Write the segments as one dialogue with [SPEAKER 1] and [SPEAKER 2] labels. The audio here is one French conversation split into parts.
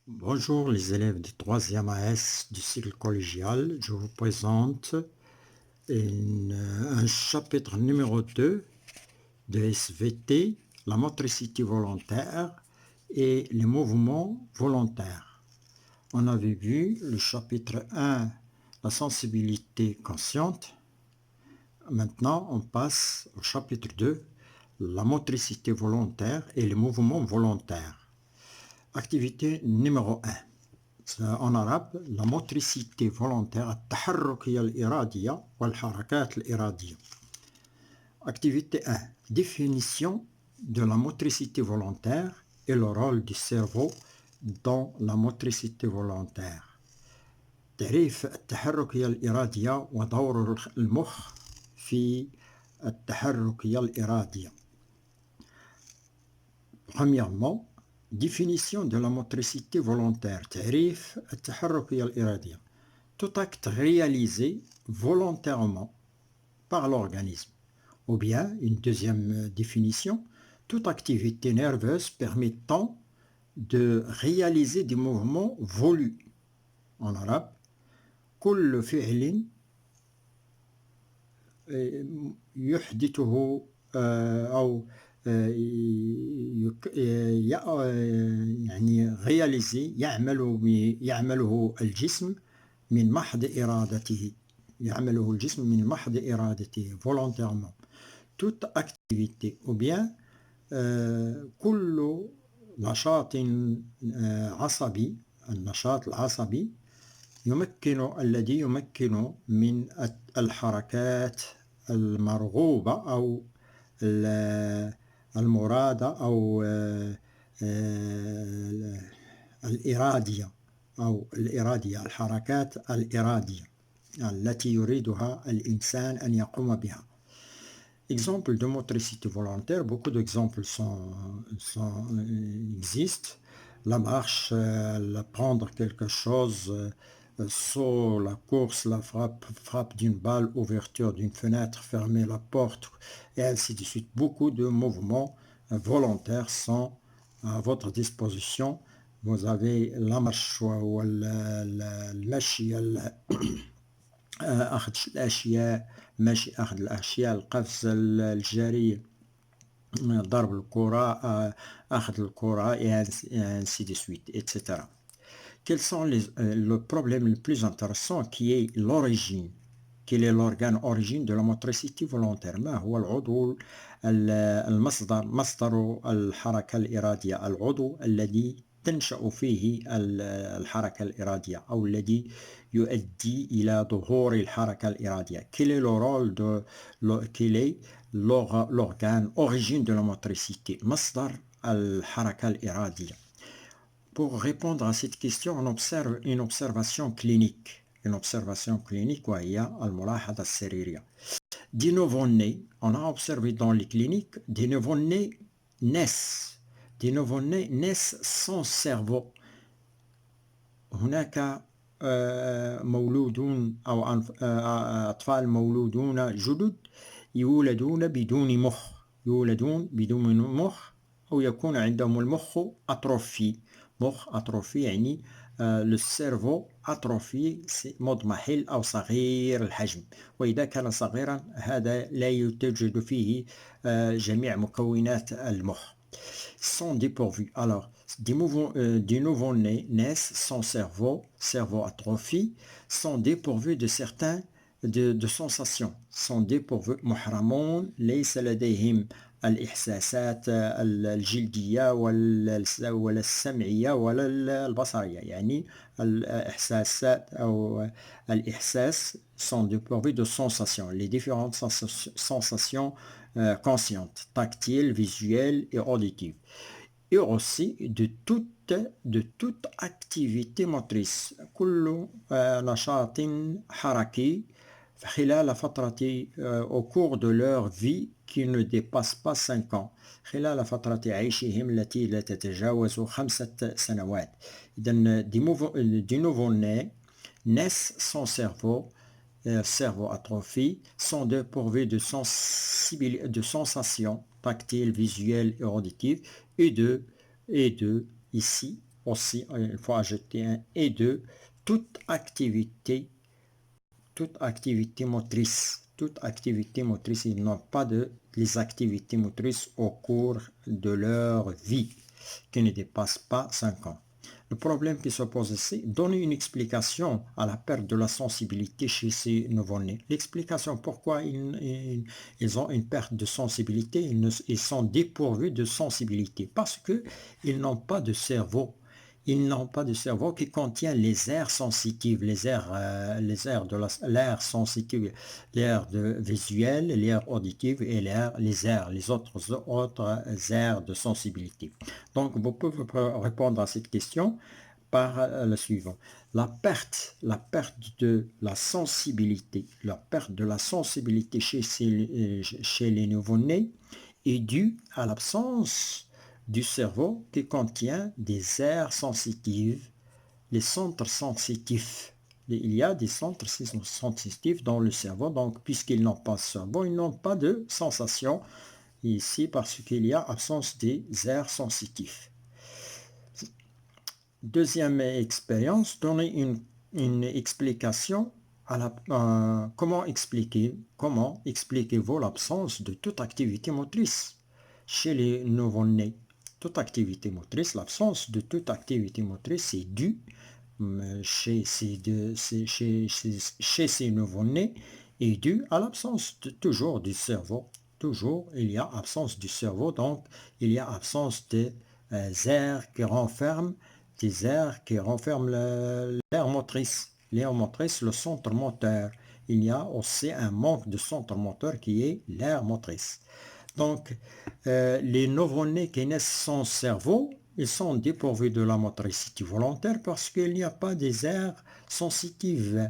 [SPEAKER 1] Bonjour les élèves du 3e AS du cycle collégial. Je vous présente un chapitre numéro 2 de SVT, la motricité volontaire et les mouvements volontaires. On avait vu le chapitre 1, la sensibilité consciente. Maintenant, on passe au chapitre 2, la motricité volontaire et les mouvements volontaires. Activité numéro 1. En arabe, la motricité volontaire, التحركية الإرادية والحركات الإرادية. Activité 1. Définition de la motricité volontaire et le rôle du cerveau dans la motricité volontaire. تعريف التحركية الإرادية ودور المخ في التحركية الإرادية. Premièrement, définition de la motricité volontaire. تعريف التحركية الإرادية. Tout acte réalisé volontairement par l'organisme. Ou bien, une deuxième définition, toute activité nerveuse permettant de réaliser des mouvements volus. En arabe, كل فعل يحدثه أو يعني réalisé يعمله الجسم من محض إرادته. يعمله الجسم من محض إرادته volontairement. Toute activité ou bien كل نشاط عصبي. النشاط العصبي الذي يمكن من الحركات المرغوبة أو المرادة أو الإرادية الحركات الإرادية التي يريدها الإنسان أن يقوم بها. Exemple de motricité volontaire, beaucoup d'exemples existent. La marche, prendre quelque chose, saut, la course, la frappe d'une balle, ouverture d'une fenêtre, fermer la porte, et ainsi de suite. Beaucoup de mouvements volontaires sont à votre disposition. Vous avez la marche ou المشي أخذ الأشياء ماشي أخذ الأشياء القفز الجري ضرب الكرة أخذ الكرة et ainsi de suite etc. Quels sont le problème le plus intéressant qui est l'origine? Quel est l'organe origine de la motricité volontaire? ما هو العضو مصدر الحركة الإرادية؟ العضو الذي تنشأ فيه الحركة الإرادية أو الذي يؤدي إلى ظهور الحركة الإرادية. Quel est le rôle quel est l'organe origine de la motricité? مصدر الحركة الإرادية. Pour répondre à cette question, on observe une observation clinique. Une observation clinique, وهي الملاحظة السريرية. Des nouveau-nés, on a observé dans les cliniques, des nouveau-nés naissent. Des nouveau-nés naissent sans cerveau. هناك مولودون أو أطفال مولودون جدد يولدون بدون مخ أو يكون عندهم المخ أتروفي. مخ أتروفي يعني le cerveau atrophié مضمحل أو صغير الحجم، وإذا كان صغيرا هذا لا يوجد فيه جميع مكونات المخ. Sont dépourvus. Alors, des nouveau-nés naissent sans cerveau atrophie, sont dépourvus de certains de sensations, sont dépourvus محرمون ليس لديهم الإحساسات الجلدية ولا السمعية ولا البصرية، يعني الإحساسات أو الإحساس sont dépourvus de sensations, les différentes sensations conscientes, tactiles, visuelles et auditives, et aussi de toute activité motrice. كل نشاط حركي خلال فترة au cours de leur vie qui ne dépasse pas 5 ans. خلال فترة عيشهم التي لا تتجاوز 5 سنوات. إذن des nouveau-nés naissent sans cerveau atrophie, sont dépourvus de sensations tactiles, visuelles et auditives, et de ici aussi, il faut ajouter un et de toute activité motrice. Toute activité motrice, ils n'ont pas de les activités motrices au cours de leur vie qui ne dépassent pas 5 ans. Le problème qui se pose ici, donner une explication à la perte de la sensibilité chez ces nouveau-nés. L'explication pourquoi ils ont une perte de sensibilité, ils sont dépourvus de sensibilité parce qu'ils n'ont pas de cerveau. Ils n'ont pas de cerveau qui contient les aires sensitives, les aires de l'air sensitive, l'air visuel, l'air auditif et les autres aires de sensibilité. Donc, vous pouvez répondre à cette question par le suivant. La perte de la sensibilité, chez les nouveau-nés est due à l'absence du cerveau qui contient des aires sensitives, les centres sensitifs. Il y a des centres sensitifs dans le cerveau, donc puisqu'ils n'ont pas de cerveau, ils n'ont pas de sensation ici parce qu'il y a absence des aires sensitifs. Deuxième expérience, donner une explication comment expliquez-vous l'absence de toute activité motrice chez les nouveau-nés. Toute activité motrice, l'absence de toute activité motrice est due chez ces nouveau-nés est due à l'absence toujours du cerveau. Toujours, il y a absence du cerveau, donc il y a absence des aires qui renferment l'air motrice. L'air motrice, le centre moteur. Il y a aussi un manque de centre moteur qui est l'air motrice. Donc, les nouveau-nés qui naissent sans cerveau, ils sont dépourvus de la motricité volontaire parce qu'il n'y a pas des aires sensitives.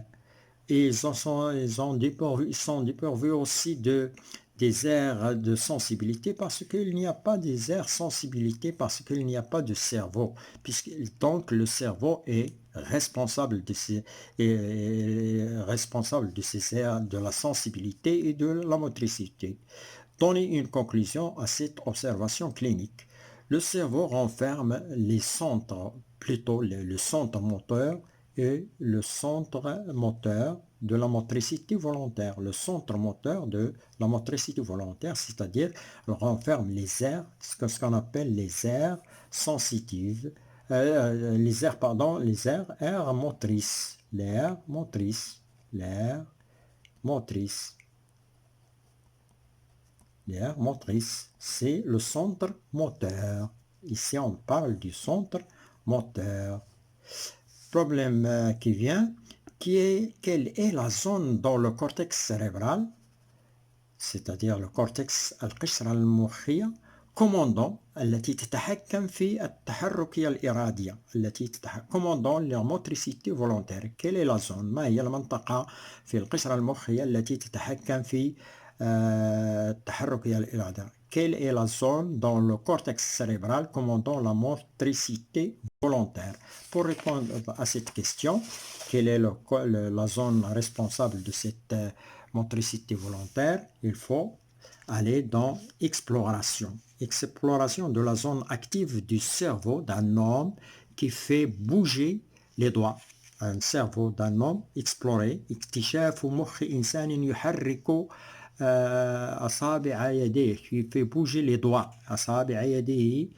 [SPEAKER 1] Et ils sont dépourvus aussi des aires de sensibilité parce qu'il n'y a pas des aires sensibilité parce qu'il n'y a pas de cerveau. Donc le cerveau est responsable de ces aires de la sensibilité et de la motricité. Donner une conclusion à cette observation clinique. Le cerveau renferme le centre moteur et le centre moteur de la motricité volontaire. Le centre moteur de la motricité volontaire, c'est-à-dire renferme les aires, ce qu'on appelle les aires sensitives, les aires motrices. L'aire motrice. L'aire motrice, c'est le centre moteur. Ici, on parle du centre moteur. Problème qui vient, quelle est la zone dans le cortex cérébral, c'est-à-dire le cortex القشرة المخية commandant التي تتحكم في التحركية الإرادية commandant la motricité volontaire. Quelle est la zone؟ ما هي المنطقة في القشرة المخية التي تتحكم في التحركية الإرادية؟ Quelle est la zone dans le cortex cérébral commandant la motricité volontaire? Pour répondre à cette question, quelle est la zone responsable de cette motricité volontaire? Il faut aller dans exploration. Exploration de la zone active du cerveau d'un homme qui fait bouger les doigts. Un cerveau d'un homme exploré. اكتشاف مخ إنسان يحرك أصابع يديه. Il fait bouger les doigts. أصابع يده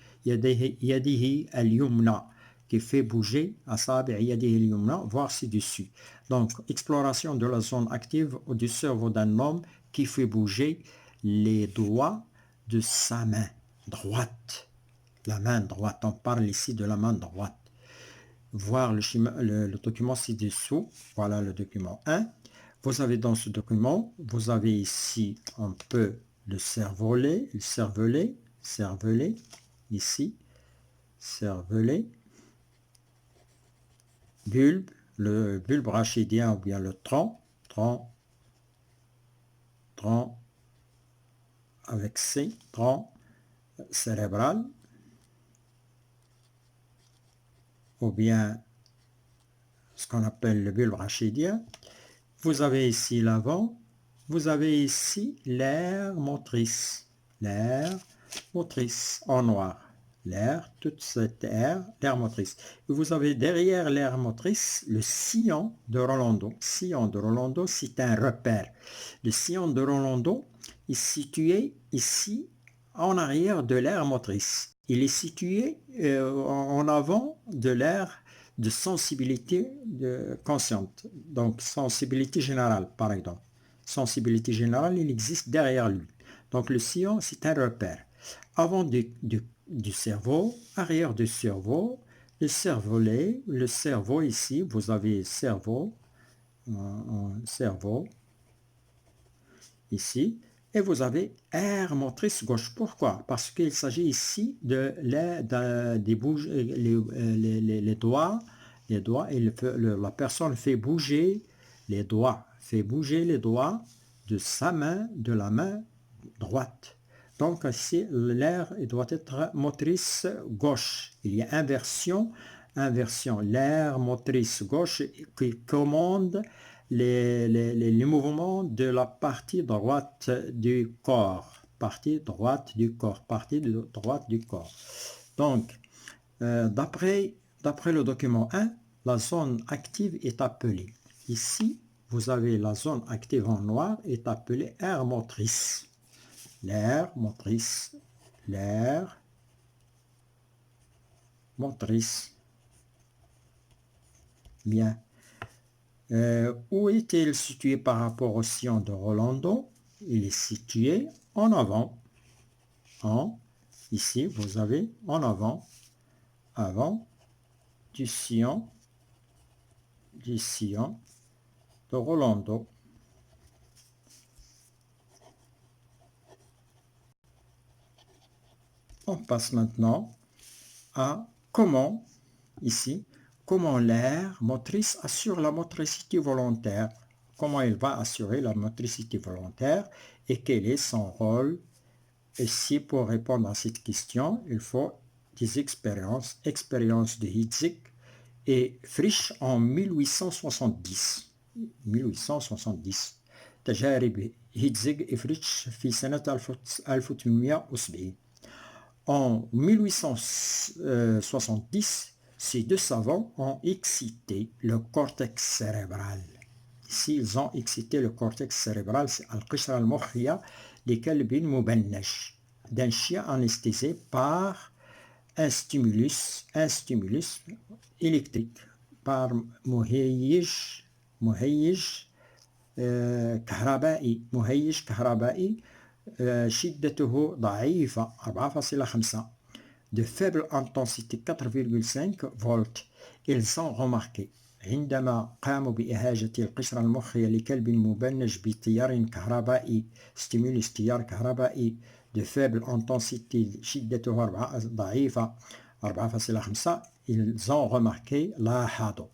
[SPEAKER 1] اليمنى. Qui fait bouger أصابع يده اليمنى, voir ci-dessus. Donc, exploration de la zone active du cerveau d'un homme qui fait bouger les doigts de sa main droite. La main droite, on parle ici de la main droite. Voir le document ci-dessous. Voilà le document 1. Vous avez dans ce document, vous avez ici un peu le cervelet, ici, cervelet, bulbe, le bulbe rachidien ou bien le tronc avec C, tronc cérébral, ou bien ce qu'on appelle le bulbe rachidien. Vous avez ici l'avant, vous avez ici l'aire motrice en noir, L'aire, toute cette aire, l'aire motrice. Et vous avez derrière l'aire motrice le sillon de Rolando. Sillon de Rolando, c'est un repère. Le sillon de Rolando est situé ici, en arrière de l'aire motrice. Il est situé en avant de l'aire de sensibilité consciente. Donc, sensibilité générale, par exemple. Sensibilité générale, il existe derrière lui. Donc, le sillon, c'est un repère. Avant du cerveau, arrière du cerveau, le cervelet, le cerveau ici, vous avez cerveau, cerveau, ici, et vous avez aire motrice gauche. Pourquoi? Parce qu'il s'agit ici des bouges, les doigts, la personne fait bouger les doigts, de sa main, de la main droite. Donc ici, l'aire doit être motrice gauche. Il y a inversion, l'aire motrice gauche qui commande les mouvements de la partie droite du corps. Partie droite du corps. Donc, d'après le document 1, la zone active est appelée. Ici, vous avez la zone active en noir est appelée aire motrice. L'aire motrice. Bien. Où est-il situé par rapport au sillon de Rolando? Il est situé en avant. Ici, vous avez en avant du sillon de Rolando. On passe maintenant à comment l'aire motrice assure la motricité volontaire. Comment elle va assurer la motricité volontaire et quel est son rôle. Et si pour répondre à cette question, il faut des expériences. Expérience de Hitzig et Frisch en 1870. تجارب هيتزيغ وفريتش في سنة 1870. En 1870, ces deux savants ont excité le cortex cérébral. Ici, ils ont excité le cortex cérébral, c'est القشرة المخية لكلب مبنج, d'un chien anesthésé par un stimulus électrique, par مهيج كهربائي شدته ضعيفة 4,5 de faible intensité 4,5 volts. Ils ont remarqué عندما قاموا بإهاجة القشرة المخية لكلب مبنج بتيار كهربائي stimulus تيار كهربائي de faible intensité شدته ضعيفة 4,5 ils ont remarqué لاحظوا.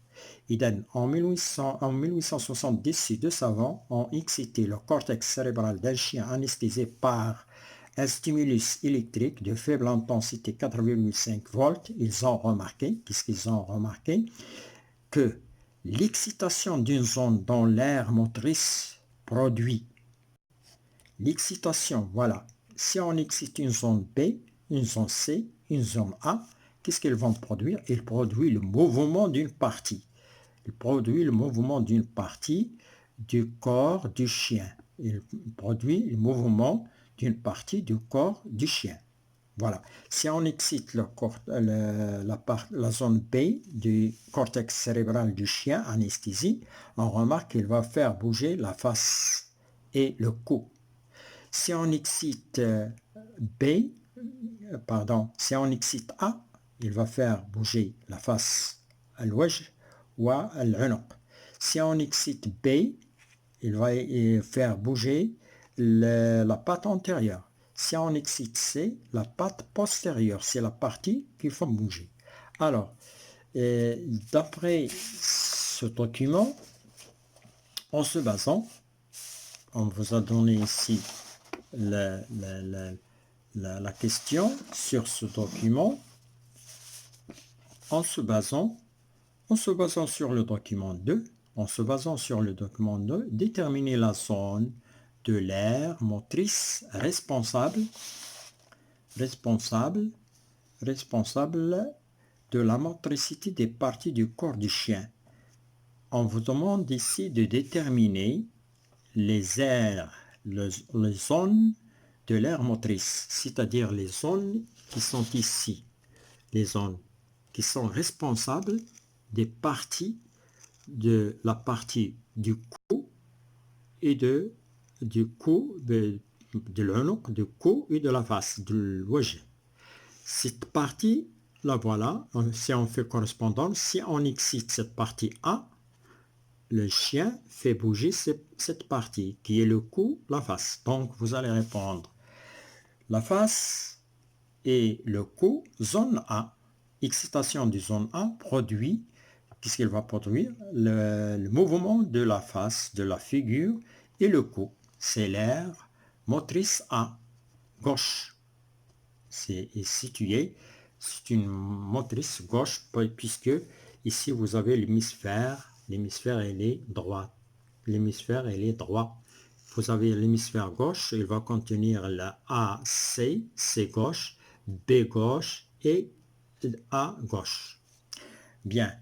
[SPEAKER 1] En 1870, ces deux savants ont excité le cortex cérébral d'un chien anesthésé par un stimulus électrique de faible intensité 4,5 volts. Ils ont remarqué, qu'est-ce qu'ils ont remarqué? Que l'excitation d'une zone dans l'aire motrice produit. L'excitation, voilà. Si on excite une zone B, une zone C, une zone A, qu'est-ce qu'ils vont produire? Ils produisent le mouvement d'une partie. Il produit le mouvement d'une partie du corps du chien. Il produit le mouvement d'une partie du corps du chien. Voilà. Si on excite la zone B du cortex cérébral du chien, anesthésie, on remarque qu'il va faire bouger la face et le cou. Si on excite si on excite A, il va faire bouger la face, الوجه والعنق. Si on excite B, il va faire bouger la patte antérieure. Si on excite C, la patte postérieure, c'est la partie qu'il faut bouger. Alors, d'après ce document, en se basant, on vous a donné ici la question sur ce document, en se basant sur le document 2, déterminer la zone de l'aire motrice responsable responsable de la motricité des parties du corps du chien. On vous demande ici de déterminer les aires, les zones de l'aire motrice, c'est-à-dire les zones qui sont ici, les zones qui sont responsables des parties de la partie du cou et du cou, de l'œnoc, du cou et de la face, de l'ouage. Cette partie, la voilà, si on fait correspondance, si on excite cette partie A, le chien fait bouger cette partie qui est le cou, la face. Donc vous allez répondre la face et le cou, zone A. Excitation du zone A produit, qu'est-ce qu'il va produire? Le mouvement de la face, de la figure et le cou. C'est l'aire motrice A, gauche. C'est situé, c'est une motrice gauche puisque ici vous avez l'hémisphère il est droit, l'hémisphère il est droit. Vous avez l'hémisphère gauche, il va contenir la AC, c'est gauche, B gauche et A gauche. Bien,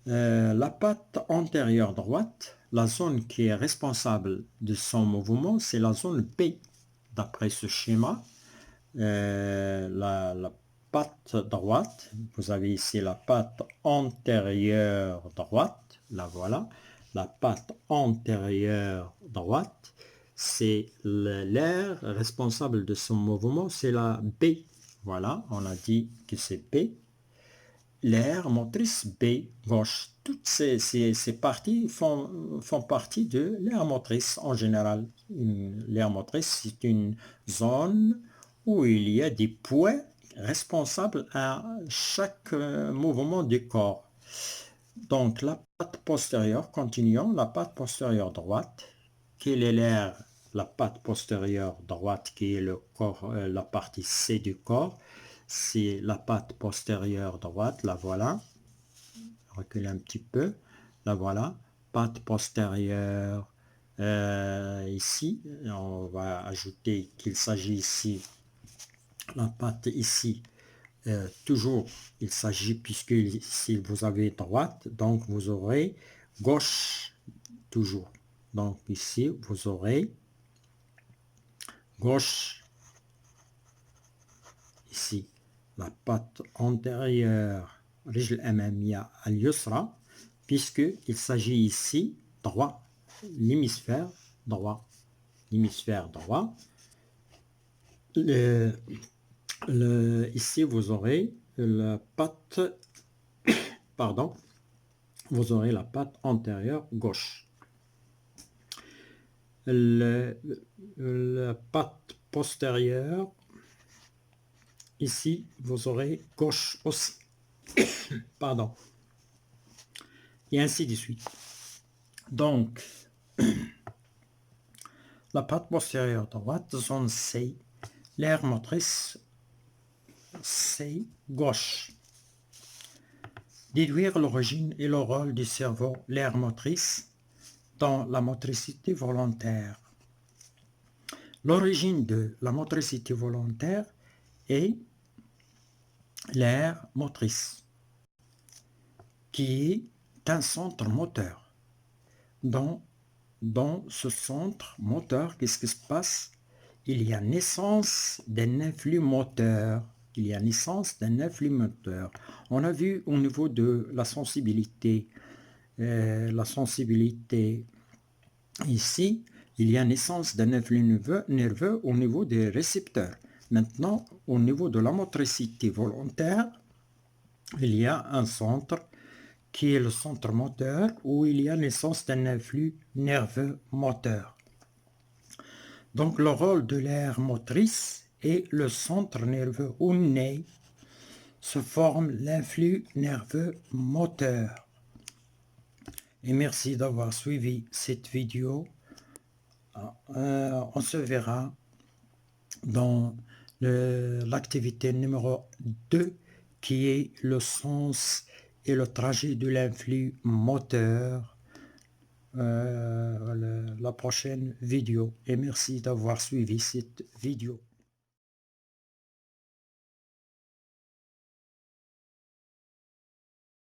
[SPEAKER 1] la patte antérieure droite, la zone qui est responsable de son mouvement, c'est la zone B. D'après ce schéma, la patte droite, vous avez ici la patte antérieure droite, la voilà, la patte antérieure droite, c'est l'aire responsable de son mouvement, c'est la B, voilà, on a dit que c'est B, l'aire motrice B, gauche. Toutes ces parties font partie de l'aire motrice en général. L'aire motrice, c'est une zone où il y a des points responsables à chaque mouvement du corps. Donc la patte postérieure, continuons, la patte postérieure droite, quelle est l'aire, la patte postérieure droite qui est le corps, la partie C du corps, c'est la patte postérieure droite, la voilà, reculer un petit peu, la voilà, patte postérieure, ici, on va ajouter qu'il s'agit ici, la patte ici, toujours il s'agit, puisque si vous avez droite, donc vous aurez gauche, toujours, donc ici vous aurez gauche, ici, la patte antérieure, رجل أمامية اليسرى, puisqu'il s'agit ici droit, l'hémisphère droit, ici vous aurez la patte, pardon, vous aurez la patte antérieure gauche. La patte postérieure, ici vous aurez gauche aussi, pardon, et ainsi de suite. Donc, la patte postérieure droite, zone C, l'aire motrice C, gauche. Déduire l'origine et le rôle du cerveau, l'aire motrice, dans la motricité volontaire. L'origine de la motricité volontaire est l'aire motrice, qui est un centre moteur. Dans ce centre moteur, qu'est-ce qui se passe? Il y a naissance d'un influx moteur. On a vu au niveau de la sensibilité ici, il y a naissance d'un influx nerveux au niveau des récepteurs. Maintenant, au niveau de la motricité volontaire, il y a un centre qui est le centre moteur, où il y a naissance d'un influx nerveux moteur. Donc le rôle de l'aire motrice est le centre nerveux où naît, se forme l'influx nerveux moteur. Et merci d'avoir suivi cette vidéo. On se verra dans l'activité numéro 2 qui est le sens et le trajet de l'influx moteur, la prochaine vidéo. Et merci d'avoir suivi cette vidéo.